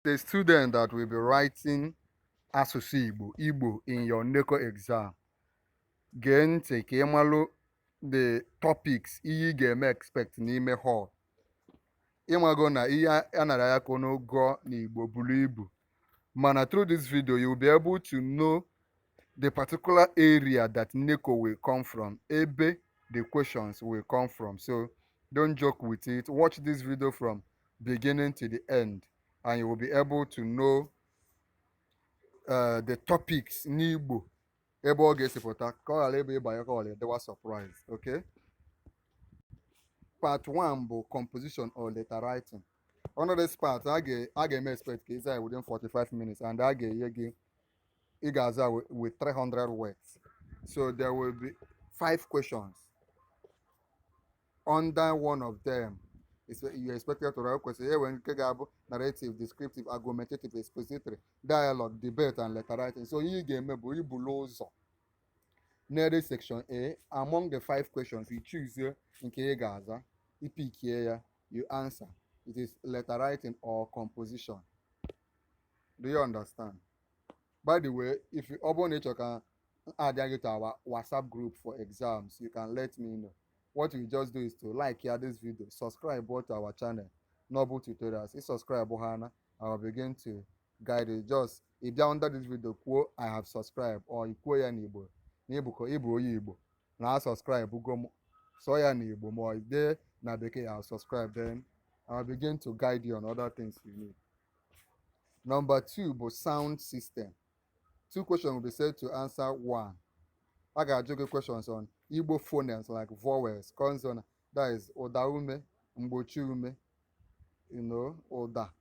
The student that will be writing asụsụ Igbo in your NECO exam. Gee ntị ka ịmalụ the topics ihe ị ga-eme expect n'ime hall. Ịmago na ihe a nara ya ka unu gụọ n'Igbo buru ibu. Mana through this video, you will be able to know the particular area that NECO will come from, ebe the questions will come from. So don't joke with it. Watch this video from beginning to the end, and you will be able to know the topics n'Igbo ebe ọ ga-esipụta ka ọ ghara ebe ịbanye ka ọ ghara edewa surprise. Okay? Part 1 bụ composition or letter writing. Under this part, a ga-eme expect ka ịza within 45 minutes, and a ga-enye gị ị ga-aza with 300 words. So there will be 5 questions. Under one of them, you're expected to write questions. Here, when you narrative, descriptive, argumentative, expository, dialogue, debate, and letter writing. So you game below. Near section A, among the 5 questions, you choose nke Gaza, you pick here, you answer. It is letter writing or composition. Do you understand? By the way, if you open it, you can add you to our WhatsApp group for exams. You can let me know. What you just do is to like here this video, subscribe to our channel, Noble Tutorials. If subscribe, Hana, I will begin to guide you. Just if you're under this video, quote I have subscribed, or you quote ya Igbo, Igbo, now subscribe, go so ya Igbo more. If there na beke I'll subscribe, then I'll begin to guide you on other things you need. Number 2, but sound system. 2 questions will be said to answer 1. I got joke questions on Igbo phonemes like vowels, consonant, that is Oda ume, Mgbochi ume, Oda.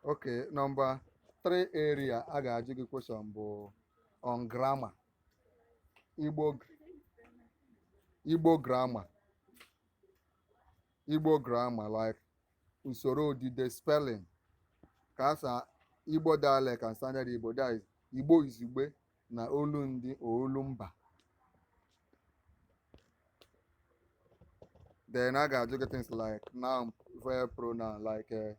Okay, number 3 area, I got joke question on grammar. Igbo grammar. Igbo grammar, like usoro odide spelling. Kasa Igbo dialect and standard Igbo, that is Igbo izugbe na olundi or olumba. Then I got to get things like noun, verb, pronoun, like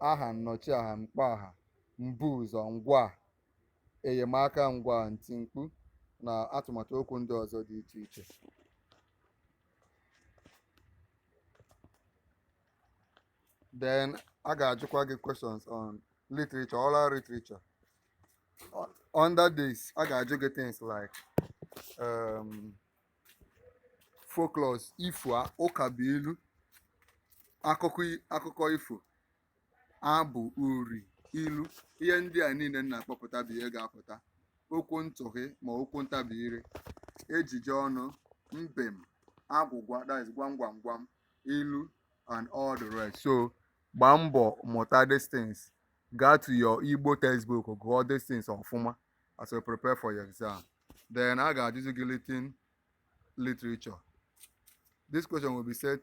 aha, nnọchi aha, mkpaha, mbuzo, ngwa, enyemaka ngwa, ntimkpu, na atụmatụ okwu ndị ọzọ dị iche iche. Then I got to get questions on literature, oral literature. Under this, I got to get things like folklore, ifo, ụkabuilu, akụkọ ifo, abụ, uri, ilu. Ihe ndị a niile na-akpọpụta bụ ihe ga-apụta. Okwu ntụghe ma okwu ntabire, ejije ọnụ, mbem, agwụgwa, that is gwam gwam gwam, ilu, and all the rest. So gbaa mbọ mụta these things. Go to your Igbo textbook or go these things ọfụma as you prepare for your exam. Then I got this literature. This question will be set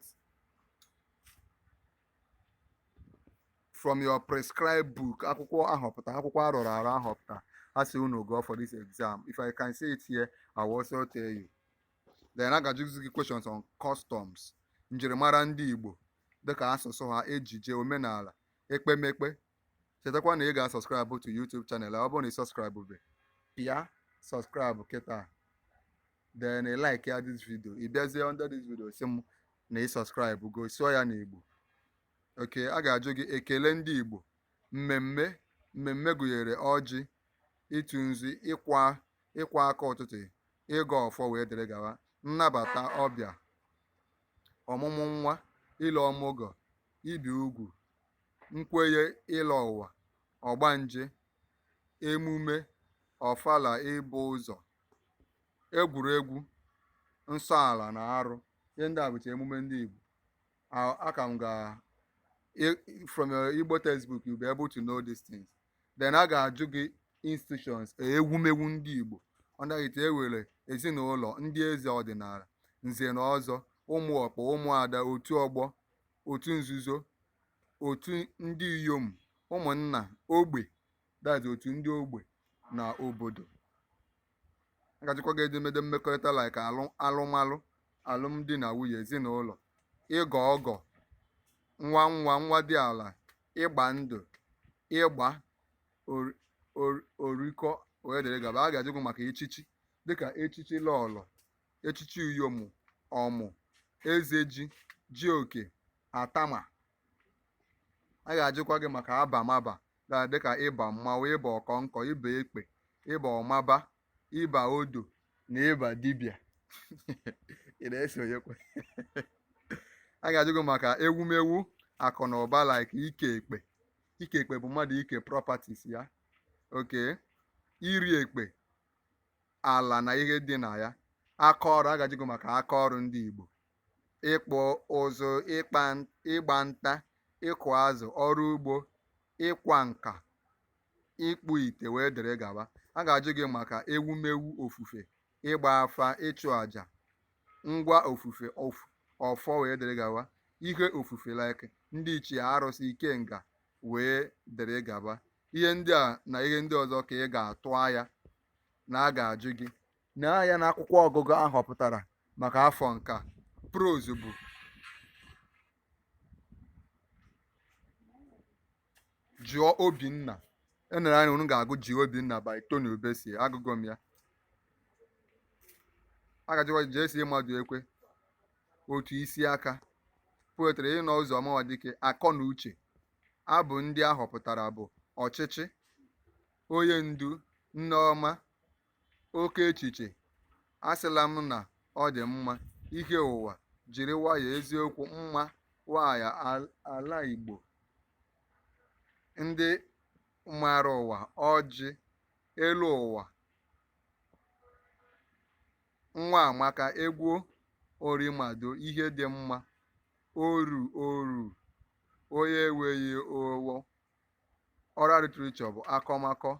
from your prescribed book. Akwụkwọ ahọpụta, akwụkwọ arọrọ arụ ahọpụta. As you know, go for this exam. If I can say it here, I will also tell you. Then I got just questions on customs. Njirimara ndị Igbo, dịka asụsụ ha, ejije, omenala, ekpemekpe. Chetakwa na ị ga-subscribe to YouTube channel. Ọ bụrụ na ị subscribe be, pịa subscribe kịta. Then ị like ya this video. Ị bịazie under this video sị m na ị subscribe go sụọ ya n'Igbo. Okay, a ga-ajụ gị ekele ndị Igbo. Mmemme gụnyere ọjị, ịtụ nzu, ịkwa aka ụtụtụ, ịgọ ọfọ wee dịrị gawa, nnabata ọbịa, ọmụmụ nwa, ile ọmụgwọ, ibi ugwu, nkwenye ịlọ ụwa, ọgbanje, emume, ọfala, ịbụ ụzọ, egwuregwu, nsọ ala na arụ. Ihe ndị a bụcha emume ndị Igbo. From your Igbo textbook, you'll be able to know these things. Then I ga-ajụ gị institutions, ewumewu ndị Igbo. Under it, ewere ezinụlọ, ndị eze ọdịnala, nze na ọzọ, ụmụ ọkpọ, ụmụada, otu ọgbọ, otu nzuzo, otu ndị inyom, ụmụnna, ogbe, that is otu ndị ogbe na obodo. A ga-ajụkwa gị edemede mmekọrịta like alụmalụ, alụmdi na nwunye, ezinụlọ, ịgọ ọgọ, nwa dị ala, ịgba ndụ, ịgba oriko wee dere gaba. A ga-ajụ gị maka echichi dịka echichi lọlọ, echichi uyomu, ọmụ, eze ji oke, atama. A ga-ajụkwa gị maka abamaba dịka ịba mmanwụ, ịba ọkọnkọ, ịba ekpe, ịba ọmaba, ịba odo na ịba dibịa. Ị na-esonyekwa? A ga-ajụ gị maka ewumewu akụ na ụba like ike ekpe. Ike ekpe bụ mmadụ ike properties ya. Okay. Iri ekpe, ala na ihe dị na ya. Aka ọrụ, a ga-ajụ gị maka aka ọrụ ndị Igbo. Ịkpụ ụzụ, ịgba nta, ịkụ azụ, ọrụ ugbo, ịkwa nka, ịkpụ ite wee dere gaba. A ga-ajụ gị maka ewumewu ofufe, ịgba afa, ịchụ àjà, ngwa ofufe ọfọ wee dere gaba. Ihe ofufe like ndị ichie, arụsị, ikenga wee dere gaba. Ihe ndị a na ihe ndị ọzọ ka ị ga-atụ anya na a ga-ajụ gị n'anya n'akwụkwọ ọgụgụ ahọpụtara maka afọ nke a. Prose bụ jụọ Obinna. Enere anya unu ga-agụ ji Obinna by Tony Obesie. Agụgụ m ya. A ga-ajụkwa jee sie mmadụ ekwe, otu isi aka, poetry ịnọ ụzọ Ọmawadike, akọ na uche. Abụ ndị ahọpụtara bụ ọchịchị, onye ndu, nneọma, oke echiche, asịla m na ọ dị mma, ihe ụwa, jiri nwayọọ, eziokwu, mma nwanyị, ala Igbo, ndị mara ụwa, ọjị, elu ụwa, nwa amaka, egwu orimado, ihe dị mma, oru, onye enweghị owo. Oral literature bụ akọmakọ.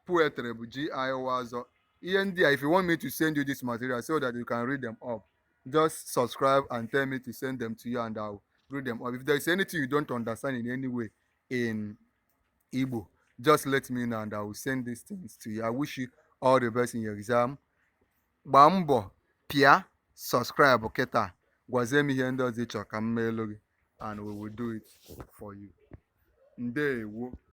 Poetry bụ G.I. Wazọ. Ihe ndị a, if you want me to send you this material so that you can read them up, just subscribe and tell me to send them to you and I'll read them up. If there is anything you don't understand in any way in Igbo, just let me know and I will send these things to you. I wish you all the best in your exam. Gbaa mbọ pịa subscribe kịta, gwazie m ihe ndị ọzọ ị chọrọ ka m meelu gị and we will do it for you. Ndeewo.